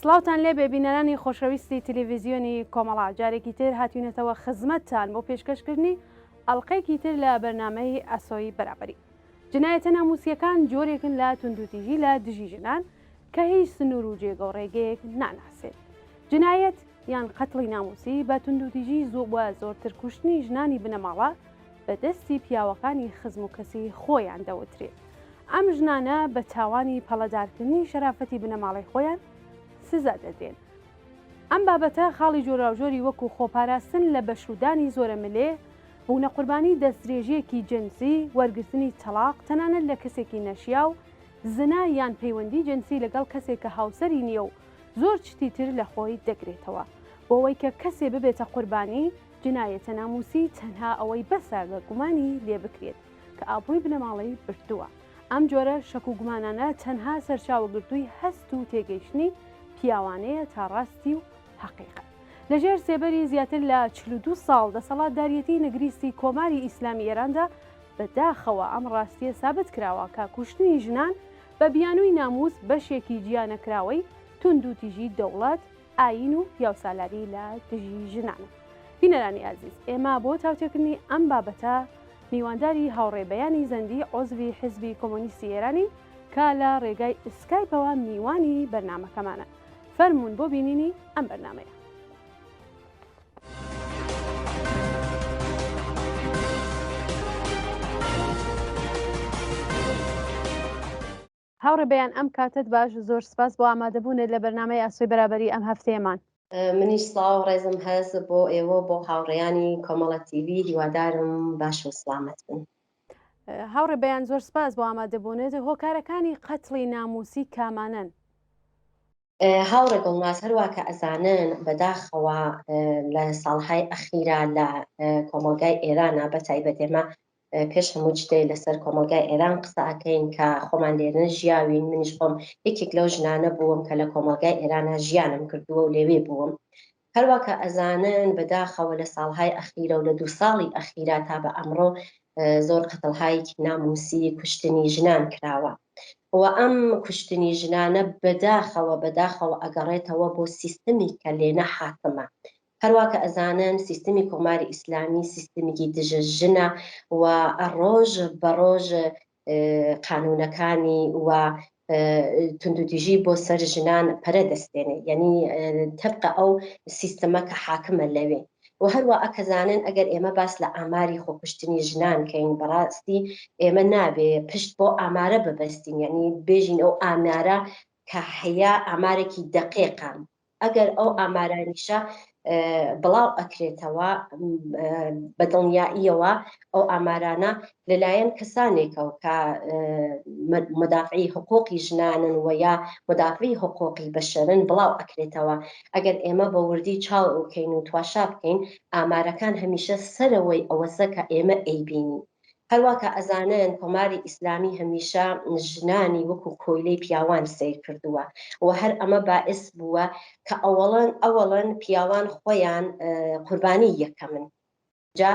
سڵاوتان لێ بێبینەرانی خۆشەویستی تەلەڤیزیۆنی کۆمەڵا، جارێکی تر هاتوونەتەوە خزمەتتان بۆ پێشکەشکردنی ئەڵلقەیەکی تر لە بەرنامەی ئاسۆی بەرابەری. جنایەتە ناموسیەکان جۆرێکن لە توندوتیژی لە دژی ژنان کە هیچ سنوور و جێگە و ڕێگەیەک ناناسێت. جنایەت یان قەتڵی ناموسی بە توندوتیژی زۆرتر کوشتنی ژنانی بنەماڵە بەدەستی پیاوەکانی خزم و کەسی خۆیان دەوترێت. ئەم ژنانە بە تاوانی پەڵەدارکردنی شەرافەتی بنەماڵی خۆیان سزا دەدرێن. ئەم بابەتە خاڵی جۆراوجۆری وەکو خۆپاراستن لە بەشودانی زۆرە ملێ، بوونە قوربانی دەستدرێژیەکی جنسی، وەرگرتنی تەلاق تەنانەت لە کەسێکی نەشیا و زنا یان پەیوەندی جنسی لەگەڵ کەسێک کە هاوسەری نییە و زۆر چتی تر لە خۆی دەگرێتەوە. بۆەوەی کە کەسێ ببێتە قوربانی جنایەتە ناموسی تەنها ئەوەی بەسە لە گومانی لێ بکرێت کە ئابڕووی بنەماڵی بردووە. ئەم جۆرە شەک و گومانانە تەنها سەرچاوەگرتووی هەست و تێگەیشتنی پیاوانەیە تا ڕاستی و حەقیقەت. لەژێر سێبەری زیاتر لە 42 ساڵ دەسەڵاتدارەتی نەگریستی کۆماری ئیسلامی ئێراندا بەداخەوە ئەم ڕاستیە سابت کراوە کە کوشتنی ژنان بە بیانووی ناموس بەشێکی گیانەکراوەی توندوتیژی دەوڵەت، ئاین و یاوسالاری لە دژی ژنانە. بینەرانی ئازیز، ئێمە بۆ تاوتێکردنی ئەم بابەتە میوانداری هاوڕێبەیانی زەندی عۆزوی حیزبی کۆمۆنیستی ئێرانی کە لە ڕێگای ئسکایپەوە میوانی بەرنامەکەمانە. فەرموون بۆ بینینی ئەم بەرنامەیە. هاوڕێبەیان ئەم کاتت باش، زۆر سپاس بۆ ئامادەبوونێت لە بەرنامەی ئاسۆی بەرابەری ئەم هەفتەیەمان. منیش سڵاو ڕێزم هەست بۆ ئێوە بۆ هاوڕێیانی کۆمەڵە تیڤی، هیوادارم باش و سلامەت بن. هاوڕێبەیان زۆر سپاس بۆ ئامادەبوونێت. هۆکارەکانی قەتڵی ناموسی کامانن؟ هاوڕێ گوڵناز هەروە کە ئەزانن بەداخەوە لە ساڵهای ئەخیرا لە کۆمەلگای ئێرانە بە تایبەت ئێمە پێش هەموو شتێ لەسەر کۆمەلگای ئێران قسە ئەکەین کە خۆمان لێرە ژیاوین. منیش خۆم یەکێک لەو ژنانە بووم کە لە کۆمەلگای ئێرانە ژیانم کردووە و لێوێ بووم. هەروە کە ئەزانن بەداخەوە لە ساڵهای ئەخیرە و لە 2 ساڵی ئەخیرا تا بە ئەمڕۆ زۆر قەتڵهایەکی ناموسی کوشتنی ژنان کراوە و ئەم کوشتنی ژنانە بەداخەوە ئەگەڕێتەوە بۆ سیستمی کە لێنە حاکمە. هەروە کە ئەزانن سیستمی کۆماری ئیسلامی سیستمێکی دژە ژنە و ڕۆژ بە ڕۆژ قانونەکانی و توندوتیژی بۆ سەر ژنان پەرە دەستێنێ، یعنی تەبقە ئەو سیستەمە کە حاکمە لەوێ. و هەروە ئەکەزانن ئەگەر ئێمە باس لە ئاماری خۆکوشتنی ژنان کەین بەڕاستی ئێمە نابێ پشت بۆ ئامارە ببەستین، یعنی بێژین ئەو ئامارە کە هەیە ئامارێکی دقیقان. ئەگەر ئەو ئامارانیشە بڵاو ئەکرێتەوە بە دڵنیاییەوە ئەو ئامارانە لەلایەن کەسانێکە و کە مدافعی حقوقی ژنانن و یا مدافعی حقوقی بەشەرن بڵاو ئەکرێتەوە. ئەگەر ئێمە بە وردی چاو بکەین و تواشا بکەین ئامارەکان هەمیشە سەرەوەی ئەوەسە کە ئێمە ئەیبینین. هەروە کە ئەزانن کۆماری ئیسلامی هەمیشە ژنانی وەکو کۆیلەی پیاوان سیر کردووە و هەر ئەمە باعث بووە کە ئەوەڵەن پیاوان خۆیان قوربانی یەکەمن، جا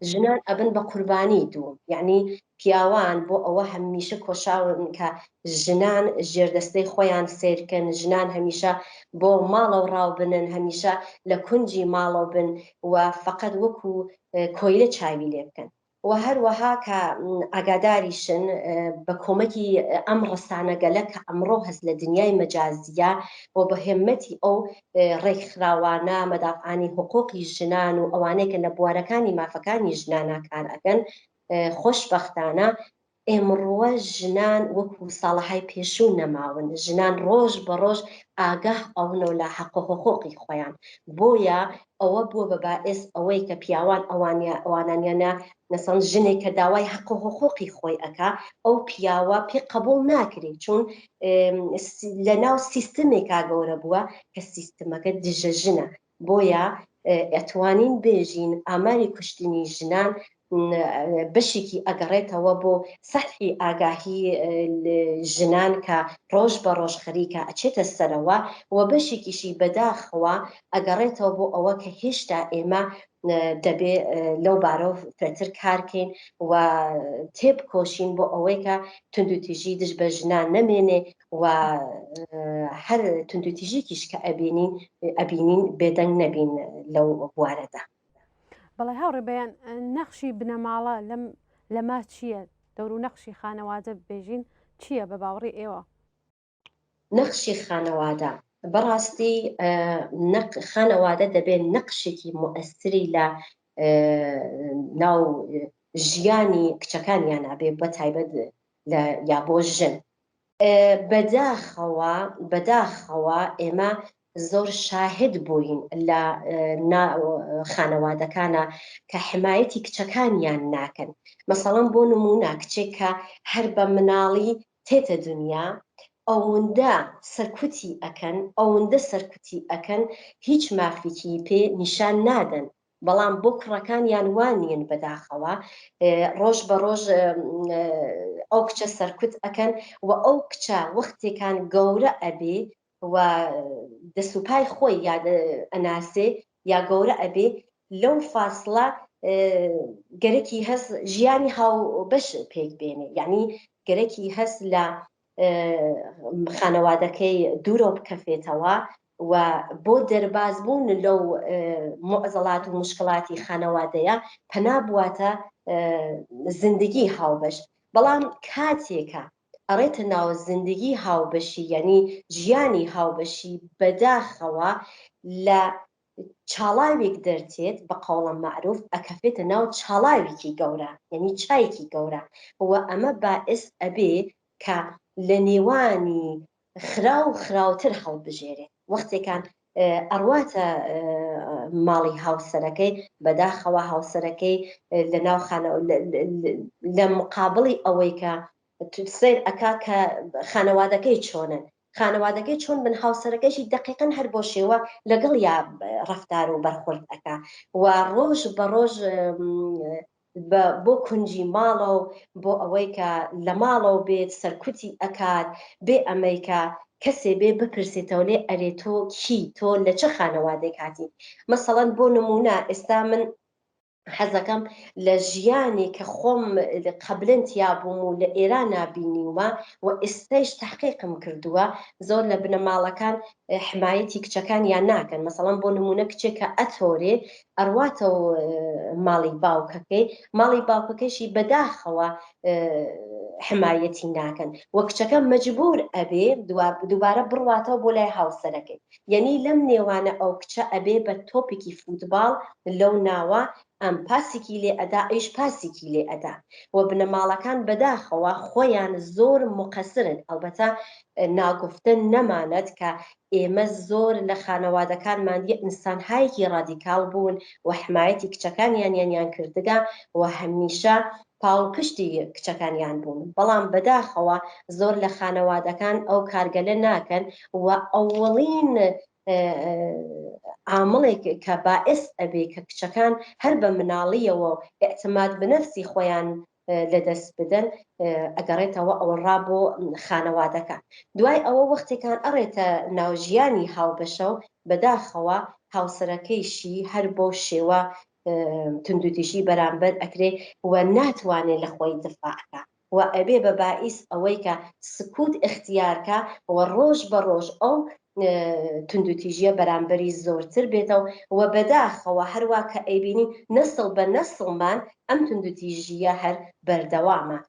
ژنان ئەبن بە قوربانی دووم. یعنی پیاوان بۆ ئەوە هەمیشە کۆشاون کە ژنان ژێردەستەی خۆیان سیرکەن، ژنان هەمیشە بۆ ماڵەوە ڕاو بنن، هەمیشە لە کونجی ماڵەوە بن و فقط وەکو کۆیلە چاوی لێ بکەن. و هەروەها کە ئاگاداریشن بە کۆمەکی ئەم ڕستانە گەلە کە ئەمڕۆ هەست لە دنیای مەجازیە و بە هێمەتی ئەو ڕێکخراوانە مەدافعانی حقوقی ژنان و ئەوانەیە کە لە بوارەکانی مافەکانی ژنانە کار ئەکەن، خۆشبەختانە ئێمڕۆوە ژنان وەکو ساڵهای پێشوو نەماون. ژنان ڕۆژ بە ڕۆژ ئاگاه ئەوونەوە لە حەق و حقوقی خۆیان، بۆیە ئەوە بووە بە باعث ئەوەی کە پیاوان ئەوانانیانە نەسەن ژنێک کە داوای حەق و حقوقی خۆی ئەکا ئەو پیاوە پێ قبول ناکرێت، چون لە ناو سیستمێکا گەورە بووە کە سیستمەکە دژە ژنە. بۆیە ئەتوانین بێژین ئاماری کوشتنی ژنان بەشێکی ئەگەڕێتەوە بۆ سەحی ئاگاهی ژنان کە ڕۆژ بە ڕۆژ خەریکە ئەچێتە سەرەوە و بەشێکیشی بەداخەوە ئەگەڕێتەوە بۆ ئەوە کە هێشتا ئێمە دەبێ لەو بارە فرەتر کارکەین و تێبکۆشین بۆ ئەوەی کە توندوتیژی دژ بە ژنان نەمێنێ و هەر توندوتیژێکیش کە ئەبینین بێدەنگ نەبین لەو بوارەدا. بەڵێ هاوڕێ بەیان نەخشی بنەماڵە لەما چییە؟ دەور و نەخشی خانەوادە بێژین چییە بە باوەڕی ئێوە؟ نەخشی خانەوادە بەڕاستی خانەوادە دەبێت نەقشێکی مؤثری لە ناو ژیانی کچەکانیان ئەبێ بە تایبەت یا بۆ ژن. بەداخەوە ئێمە زۆر شاهد بووین لە خانەوادەکانە کە حمایەتی کچەکانیان ناکەن. مەسەڵەن بۆ نمونە کچێک کە هەر بە مناڵی تێتە دنیا ئەوەندە سەرکوتی ئەکەن هیچ مافێکی پێ نیشان نادەن، بەڵام بۆ کوڕەکانیان وانین بەداخەوە ڕۆژ بە ڕۆژ ئەو کچە سەرکوت ئەکەن و ئەو کچە وەختێکان گەورە ئەبێ و دەسوپای خۆی یا ئەناسێ یا گەورە ئەبێ لەو فاصلە گەرەکی هەست ژیانی هاو بەش پێک بێنێ، یعنی گەرەکی هەست لە خانەوادەکەی دوورۆ بکەفێتەوە و بۆ دەربازبوون لەو معزەڵات و مشکڵاتی خانەوادەیە پەنا بواتە زندگی هاوبەش. بەڵام کاتێکە ئەڕێتە ناو زندگی هاوبەشی یعنی ژیانی هاوبەشی بەداخەوە لە چاڵاوێک دەرچێت بە قەوڵە معروف ئەکەفێتە ناو چاڵاوێکی گەورە، یعنی چایەکی گەورە و ئەمە باعث ئەبێ کە لە نێوانی خراوتر هەڵبژێرێت. وەختێکان ئەڕواتە ماڵی هاوسەرەکەی بەداخەوە هاوسەرەکەی لە مقابڵی ئەوەی کە سیر ئەکا کە خانەوادەکەی چۆنن، خانەوادەکەی چۆن بن هاوسەرەکەیشی دقیقاً هەر بۆ شێوە لەگەڵ یا ڕەفتار و بەرخورد ئەکا و ڕۆژ بە ڕۆژ بۆ کونجی ماڵە و بۆ ئەوەی کە لە ماڵەوە بێت سەرکوتی ئەکات بێ ئەمریکا کەسێ بێ بپرسێتەوە لێ ئەرێ تۆ کی تۆ لە چه خانەوادەی کاتی. مەسەڵەن بۆ نمونە ئێستا من حەزەکەم لە ژیانی کە خۆم قەبلنتیا بووم و لە ئێران نبینیومە و ئێستاش تحقیقم کردووە زۆر لە بنەماڵەکان حمایەتی کچەکانیان ناکەن. مەسەڵەن بۆ نمونە کچێکە ئەتۆرێ ئەڕواتە و ماڵی باوکەکەیشی بەداخەوە حمایەتی ناکەن و کچەکە مەجبور ئەبێ دووبارە بڕواتەوە بۆ لای هاوسەرەکەی. یعنی لەم نێوانە ئەو کچە ئەبێ بە تۆپێکی فوتباڵ لەو ناوە ئەم پاسێکی لێ ئەدا ئەیش پاسێکی لێ ئەدا و بنەماڵەکان بەداخەوە خۆیان زۆر مقەسرن. ئەلبەتە ناگفتن نەمانەت کە ئێمە زۆر لە خانەوادەکانمان یە ئینسانهایەکی ڕادیکاڵ بوون و حمایەتی کچەکانیان کردگا و هەمیشە پاڵپشتی کچەکانیان بوون، بەڵام بەداخەوە زۆر لە خانەوادەکان ئەو کارگەلە ناکەن و ئەوڵین عامڵێک کە باعث ئەبێ کە کچەکان هەر بە مناڵیەوە ئێعتماد بنەفسی خۆیان لەدەست بدەن ئەگەڕێتەوە ئەوەڕا بۆ خانەوادەکە. دوای ئەوە وەختێکان ئەڕێتە ناوژیانی هاوبەشە و بەداخەوە هاوسەرەکەیشی هەر بۆ شێوە توندوتیژی بەرامبەر ئەکرێ و ناتوانێت لە خۆی دفاعکە و ئەبێ بە باعیس ئەوەی کە سکوت اختیارکە و ڕۆژ بە ڕۆژ ئەو توندوتیژیە بەرامبەری زۆرتر بێتەوە و بەداخەوە هەروە کە ئەیبینی نەسڵ بە نەسڵمان ئەم توندوتیژیە هەر بەردەوامە.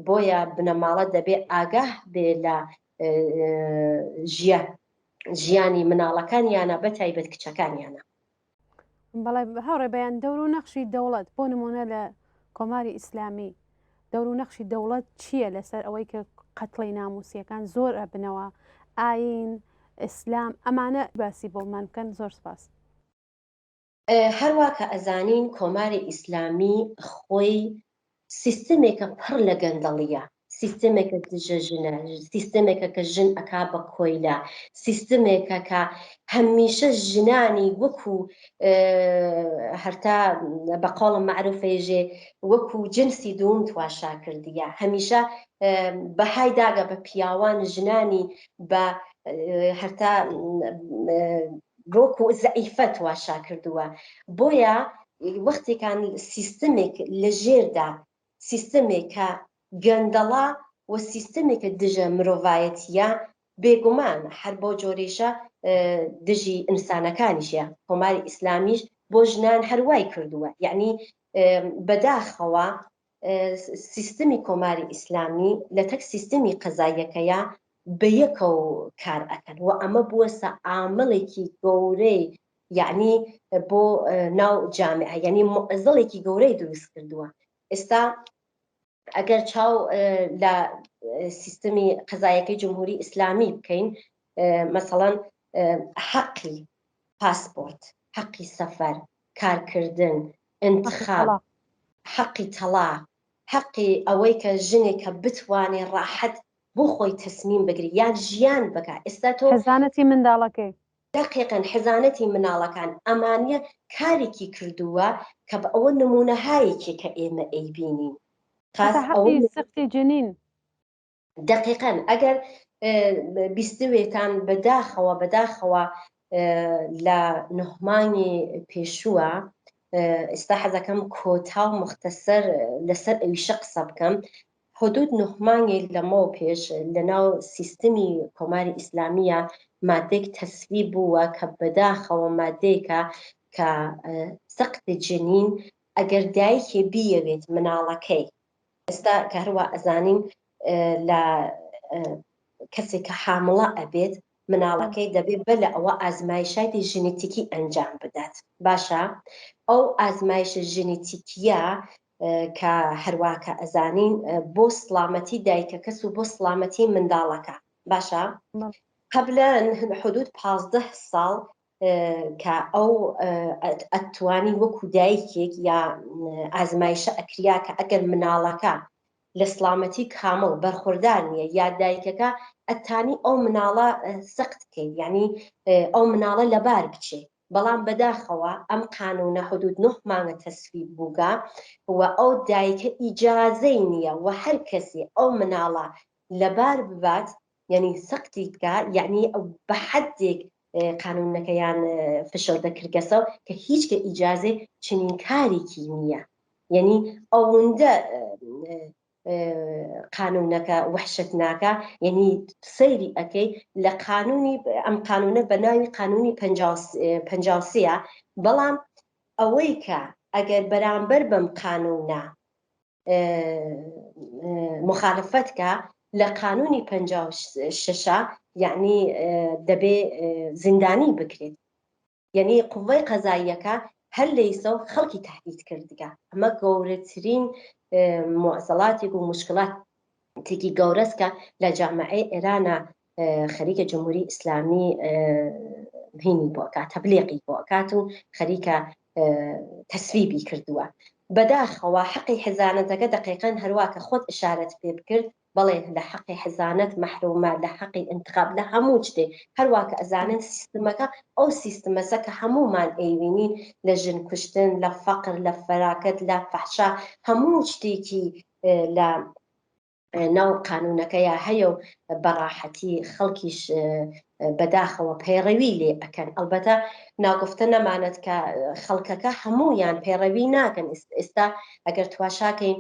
بۆیە بنەماڵە دەبێ ئاگاه بێ لە ژیانی مناڵەکانیانە بە تایبەت کچەکانیانە. بەڵێ هاوڕێ بەیان دەور و نەخشی دەوڵەت بۆ نمونە لە کۆماری ئیسلامی دەور و نەخشی دەوڵەت چییە لەسەر ئەوەی کە قەتڵی ناموسیەکان زۆر ئەبنەوە ئاین ئیسلام ئەمانە باسی بۆمان بکەن. زۆر سپاس. هەروە کە ئەزانین کۆماری ئیسلامی خۆی سیستمێکە پڕ لە گەندەڵیە، سیستمێکە دژە ژنە، سیستمێکە کە ژن ئەکا بە کۆیلا، سیستمێکە کە هەمیشە ژنانی وەکو هەرتا بە قۆڵم معروفێژێ وەکو جنسی دوم تواشا کردیە، هەمیشە بەهای داگە بە پیاوان ژنانی بە هەرتا وەکو زەعیفە تواشا کردووە. بۆیە وەختێکان سیستمێک لە ژێردا سیستمێکە گەندەڵا و سیستمێکە دژە مرۆڤایەتیە، بێگومان هەر بۆ جۆرێشە دژی ئینسانەکانیشە. کۆماری ئیسلامیش بۆ ژنان هەروای کردووە، یعنی بەداخەوە سیستمی کۆماری ئیسلامی لە تەک سیستمی قەزاییەکەیە بە یەکەو کار ئەکەن و ئەمە بووەسە عامڵێکی گەورەی یعنی بۆ ناو جامعە، یعنی مؤزڵێکی گەورەی دروست کردووە. ئێستا ئەگەر چاو لە سیستمی قەزاییەکەی جمهوری ئیسلامی بکەین، مەسەڵەن حەقی پاسپۆرت، حەقی سەفەر، کارکردن، انتخاب، حەقی تەلاق، حەقی ئەوەی کە ژنێکە بتوانێ ڕاحەت بۆ خۆی تەسمیم بگری یان ژیان بکە. ئێستا تۆ حەزانەتی منداڵەکەی دقیقاً حەزانەتی مناڵەکان ئەمانە کارێکی کردووە کە بە ئەوە نمونەهایەکی کە ئێمە ئەیبینین. حەقی سەختی جنین دقیقاً ئەگەر بیستوێتان بەداخەوە لە نهمانی پێشووە، ئێستا حەزەکەم کۆتا و مختصر لەسەر ئەویشە قسە بکەم، حدود نهمانێک لەمەوە پێش لە ناو سیستمی کۆماری ئیسلامیە مادێک تەسویب بووە کە بەداخەوە مادەیەکە کە سەقتی جنین ئەگەر دایکێ بیەوێت مناڵەکەی، ئێستا کە هەروە ئەزانین لە کەسێک کە حامڵە ئەبێت مناڵەکەی دەبێت بە لە ئەوە ئازمایشاتی ژنێتیکی ئەنجام بدات. باشە ئەو ئازمایشە ژنێتیکیە کە هەرواکە ئەزانین بۆ سڵامەتی دایکە کەس و بۆ سڵامەتی منداڵەکە. باشە قبلەن حدود 15 ساڵ کە ئەو ئەتوانی وەکو دایکێک یا ئازمایشە ئەکریا کە ئەگەر مناڵەکە لە سڵامەتی کامڵ بەرخوردار نییە یا دایکەکە ئەتانی ئەو مناڵە سەقت بکەیت، یعنی ئەو مناڵە لەبار بچێت. بەڵام بەداخەوە ئەم قانونە حدود 9 مانگە تەسویب بووگا و ئەو دایکە ئیجازەی نییە و هەر کەسێ ئەو مناڵە لەبار ببات یعنی سەقتی بکە، یعنی بە حەدێک قانونەکەیان فشەر دەکردگەسەوە کە هیچکە ئیجازێ چنین کارێکی نییە. یعنی ئەوەندە قانونەکە وحشت ناکە، یعنی سەیری ئەەکەی لە قانونی ئەم قانونە بە ناوی قانونی 53ە، بەڵام ئەوەی کە ئەگەر بەرامبەر بەم قانونە مخالفەتکە لە قانونی 56 یعنی دەبێ زیندانی بکرێت. یعنی قوڤەی قەزاییەکە هەر لەیسە خەڵکی تهدید کردگە. ئەمە گەورەترین معزەڵاتێک و مشکلاتێکی گەورەسکە لە جامعەی ئێرانە خەریکە جمهوری ئیسلامی هینی بۆ ئەکات، تەبلیغی بۆ ئەکات و خەریکە تەسویبی کردووە. بەداخەوە حەقی حەزانەتەکە دقیقاً هەروە کە خۆت ئشارەت پێ بکرد، بەڵێ لە حەقی حەزانەت مەحرومە، لە حەقی انتخاب، لە هەموو شتێ هەروە کە ئەزانن سیستمەکە ئەو سیستمەسە کە هەمومان ئەیبینین لە ژن کوشتن، لە فەقر، لە فەراکەت، لە فەحشا، هەموو شتێکی لە ناو قانونەکەیە هەیە و بەڕاحەتی خەڵکیش بەداخەوە پەیڕەوی لێ ئەکەن. ئەلبەتە ناگفتە نەمانێت کە خەڵکەکە هەمویان پەیڕەوی ناکەن. ئێستا ئەگەر تواشاکەین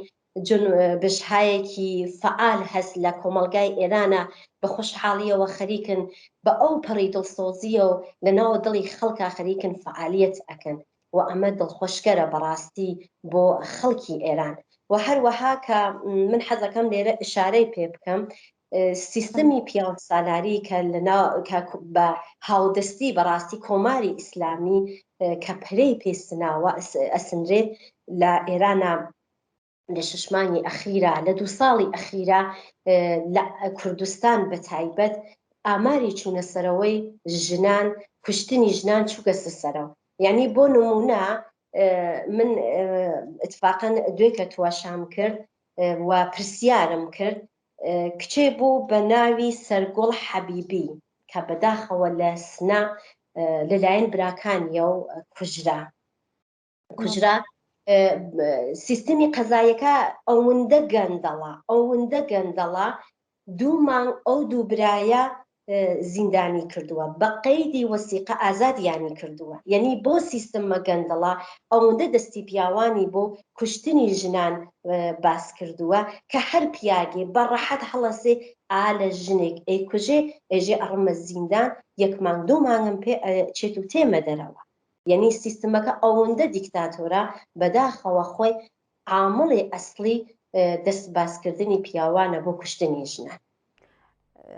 بشهایەکی فعال هەست لە کۆمەلگای ئێرانە بە خۆشحاڵیەوە خەریکن بە ئەو پەڕی دڵسۆزیە و لە ناوە دڵی خەڵکا خەریکن فعالیت ئەکەن و ئەمە دڵخۆشکەرە بەڕاستی بۆ خەڵکی ئێران. و هەروەها کە من حەزەکەم لێرە ئشارەی پێ بکەم، سیستمی پیاو سالاری کە بە هاودەستی بەڕاستی کۆماری ئیسلامی کە پرەی پێسناوە ئەسنرێت لە ئێرانە لە 6 مانگی ئەخیرە، لە 2 ساڵی ئەخیرە لە کوردستان بە تایبەت ئاماری چوونە سەرەوەی ژنان، کوشتنی ژنان چووکە سەرەوە. یعنی بۆ نمونە من اتفاقاً دوێ کە تواشام کرد و پرسیارم کرد کچێ بوو بە ناوی سەرگوڵ حەبیبی کە بەداخەوە لە سنا لەلایەن براکانیە و کوژرا سیستمی قەزاییەکە ئەوەندە گەندەڵە 2 مانگ ئەو دوو برایە زیندانی کردووە بە قەیدی وەسیقە ئازادیانی کردووە یعنی بۆ سیستمە گەندەڵە ئەوەندە دەستی پیاوانی بۆ کوشتنی ژنان باس کردووە کە هەر پیاگێ بەڕەحەت هەڵەسێ لە ژنێک ئەیکوژێ ئێژێ ئەڕمە زیندان 1 مانگ 2 مانگم پێ چێت و تێمە دەرەوە یعنی سیستمەکە ئەوەندە دیکتاتۆرە بەداخەوە خۆی عامڵی ئەسلی دەست باسکردنی پیاوانە بۆ کوشتنی ژنان.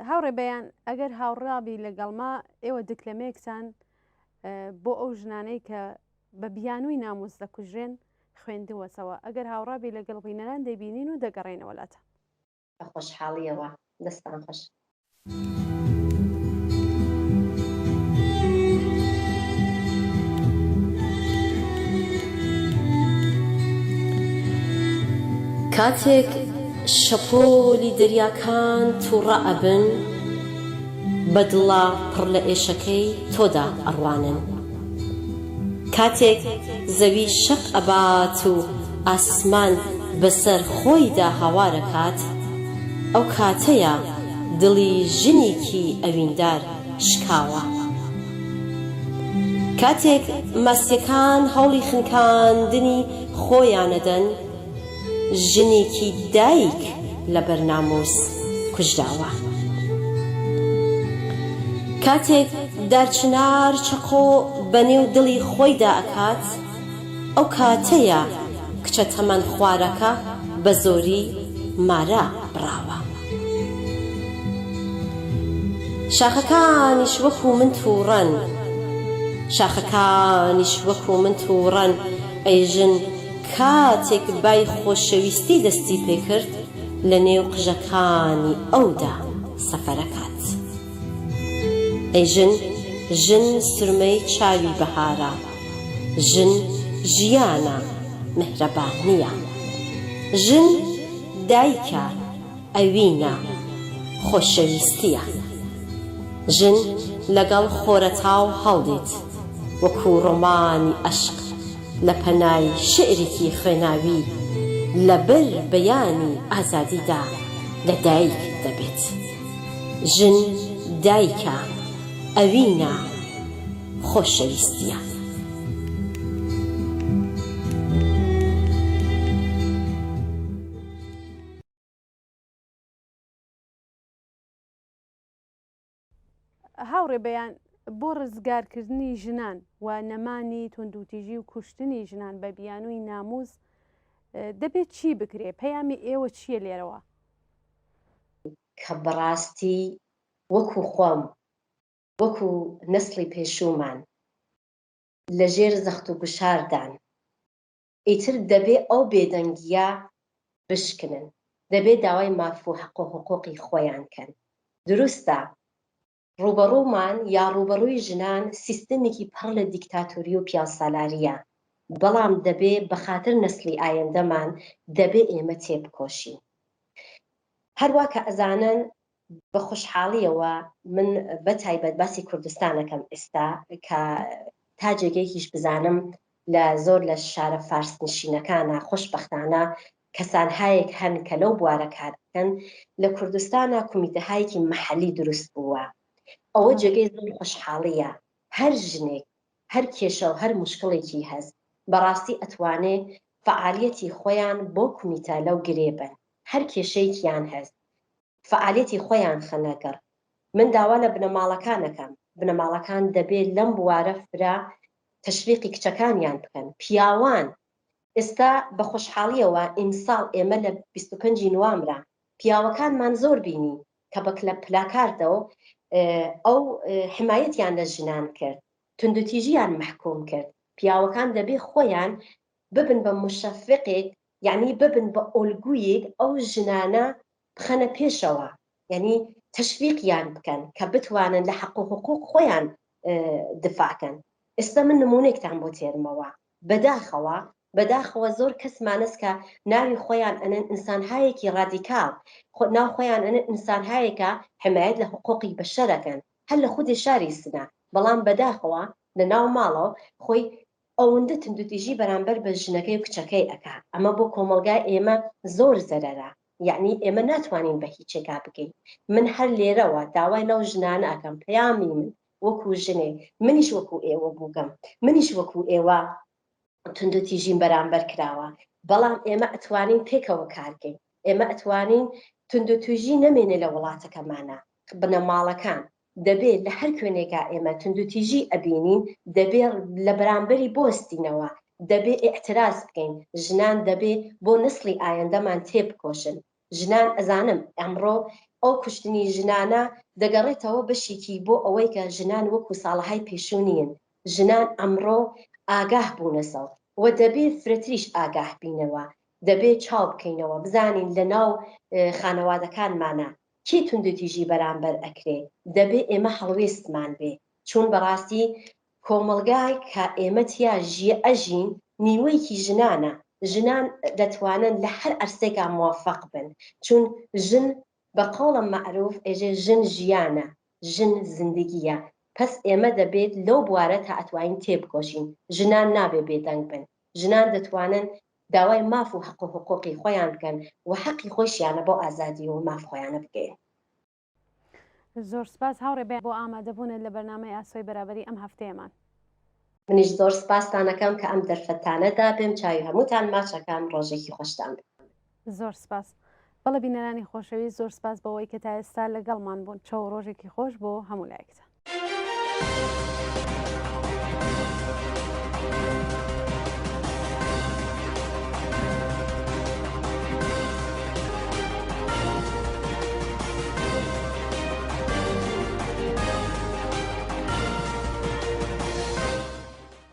هاوڕێ بەیان ئەگەر هاوڕابی لەگەڵما ئێوە دکلەمەیەکتان بۆ ئەو ژنانەی کە بە بیانووی ناموس دەکوژێن خوێندوەتەوە ئەگەر هاوڕابی لەگەڵ بینەران دەبینین و دەگەڕێنەوەلاتە بە خۆشحاڵیەوە دەستان خۆش. کاتێک شەپۆلی دەریاکان تووڕە ئەبن بەدڵا پڕ لە ئێشەکەی تۆدا ئەڕوانن کاتێک زەوی شەق ئەبات و ئاسمان بەسەر خۆیدا هاوارەکات ئەو کاتەیە دڵی ژنێکی ئەویندار شکاوە کاتێک مەسیەکان هەوڵی خنکاندنی خۆیانەدەن ژنێکی دایک لە بەرناموس کوژراوە کاتێک دارچنار چەقۆ بەنێو دڵی خۆیدا ئەکات ئەو کاتەیە کچە تەمەن خوارەکە بە زۆری مارە بڕاوە شاخەکانیش وەکو من تووڕەن شاخەکانیش وەکو من تووڕەن ئەی ژن کاتێک بای خۆشەویستی دەستی پێکرد لە نێو قژەکانی ئەودا سەفەرەکات ئەی ژن سرمەی چاوی بەهارە ژن ژیانە مهرەبانیە ژن دایکە ئەوینە خۆشەویستیە ژن لەگەڵ خۆرەتاو هەڵدێت وەکو ڕۆمانی عەشق لە پەنای شعرێکی خوێناوی لەبەر بەیانی ئازادیدا لە دایک دەبێت ژن دایکە ئەوینە خۆشەویستیە هاوڕێ بەیان بۆ ڕزگارکردنی ژنان و نەمانی توندوتیژی و کوشتنی ژنان بە بیانووی ناموس دەبێت چی بکرێ پەیامی ئێوە چییە لێرەوە کە بەڕاستی وەکو خۆم وەکو نەسڵی پێشوومان لەژێر زەخت و گوشاردان ئیتر دەبێ ئەو بێدەنگیە بشکنن دەبێت داوای مافو حەق و حقوقی خۆیان کەن دروستە ڕوبەڕوومان یا ڕوبەڕووی ژنان سیستمێکی پڕ لە دیکتاتۆری و پیاسالاریە بەڵام دەبێ بەخاتر نەسلی ئایندەمان دەبێ ئێمە تێبکۆشین هەروە کە ئەزانن بە خۆشحاڵیەوە من بەتایبەت باسی کوردستانەکەم ئێستا کە تا جێگەیەکیش بزانم لە زۆر لە شارە فارسنشینەکانە خۆشبەختانە کەسان هایەک هەن کە لەو بوارە کار دەکەن لە کوردستانە کومیتەهایەکی مەحەلی دروست بووە ئەوە جێگەی زۆر خۆشحاڵیە هەر ژنێک هەر کێشە و هەر مشکڵێکی هەست بەڕاستی ئەتوانێ فعالیەتی خۆیان بۆ کومیتە لەو گرێبن هەر کێشەیەکیان هەست فعالیەتی خۆیان خەنەگەڕ من داوا لە بنەماڵەکانەکەم بنەماڵەکان دەبێت لەم بوارە فرا تەشویقی کچەکانیان بکەن پیاوان ئێستا بە خۆشحاڵیەوە ئیمساڵ ئێمە لە 25 نوامرە پیاوەکانمان زۆر بینی کە بە پلاکاردەوە ئەو حمایەتیان لە ژنان کرد توندوتیژیان مەحکوم کرد پیاوەکان دەبێ خۆیان ببن بە مشەفقێک یعنی ببن بە ئۆلگویەک ئەو ژنانە بخەنە پێشەوە یعنی تەشویقیان بکەن کە بتوانن لە حەق و حقوق خۆیان دفاعکەن ئێستا من نمونێکتان بۆ تێرمەوە بەداخەوە بەداخەوە زۆر کەسمانستکە ناوی خۆیان ئەنن ئینسانهایەکی ڕادیکاڵ ناو خۆیان ئەنن ئینسانهایەکە حمایەت لە حقوقی بەشەرەکەن هەر لە خودی شاری سنە بەڵام بەداخەوە لە ناو ماڵەوە خۆی ئەوەندە تندوتیژی بەرامبەر بە ژنەکەی و کچەکەی ئەکا ئەمە بۆ کۆمەلگای ئێمە زۆر زەرەرە یعنی ئێمە ناتوانین بە هیچێکا بکەین من هەر لێرەوە داوای لەو ژنانە ئەەکەم پەیامی من وەکو ژنێ منیش وەکو ئێوە بووگەم منیش وەکو ئێوە تندوتیژیم بەرامبەر کراوە بەڵام ئێمە ئەتوانین پێکەوە کارکەین ئێمە ئەتوانین تندوتیژی نەمێنێ لە وڵاتەکەمانە بنەماڵەکان دەبێت لە هەر کوێنێکا ئێمە تندوتیژی ئەبینین دەبێت لە بەرامبەری بۆستینەوە دەبێ ئێعتراز بکەین ژنان دەبێ بۆ نسلی ئایندەمان تێبکۆشن ژنان ئەزانم ئەمڕۆ ئەو کوشتنی ژنانە دەگەڕێتەوە بەشێکی بۆ ئەوەی کە ژنان وەکو ساڵەهای پێشوونیین ژنان ئەمڕۆ ئاگاه بوونەسەڵ و دەبێت فرەتریش ئاگاه بینەوە دەبێت چاو بکەینەوە بزانین لە ناو خانەوادەکانمانە کێ تندوتیژی بەرامبەر ئەکرێ دەبێ ئێمە هەڵوێستمان بێ چون بەڕاستی کۆمەلگای کە ئێمە تیا ژیە ئەژین نیوەیەکی ژنانە ژنان دەتوانن لە هەر ئەرسێکا موافق بن چون ژن بە قەوڵە مەعروف ئێژێ ژن ژیانە ژن زندگیە پس ئێمە دەبێت لەو بوارە تا ئەتوانین تێبکۆشین ژنان نابێ بێدەنگ بن ژنان دەتوانن داوای ماف و حق و حقوقی خۆیان بکەن و حەقی خۆشیانە بۆ ئازادی و ماف خۆیانە بگەین زۆر سپاس هاوڕێ بێ بۆ ئامادەبوونت لە بەرنامەی ئاسۆی بەرابەری ئەم هەفتەیەمان منیش زۆر سپاستانەکەم کە ئەم دەرفەتانەدا بێم چاوی هەمووتان ماچەکان ڕۆژێکی خۆشتان زۆر سپاس بەڵە بینەرانی خۆشەویست زۆر سپاس بەوەی کە تا ئێستا لەگەڵمان بوون چاو ڕۆژێکی خۆش بۆ هەموو لایەکتان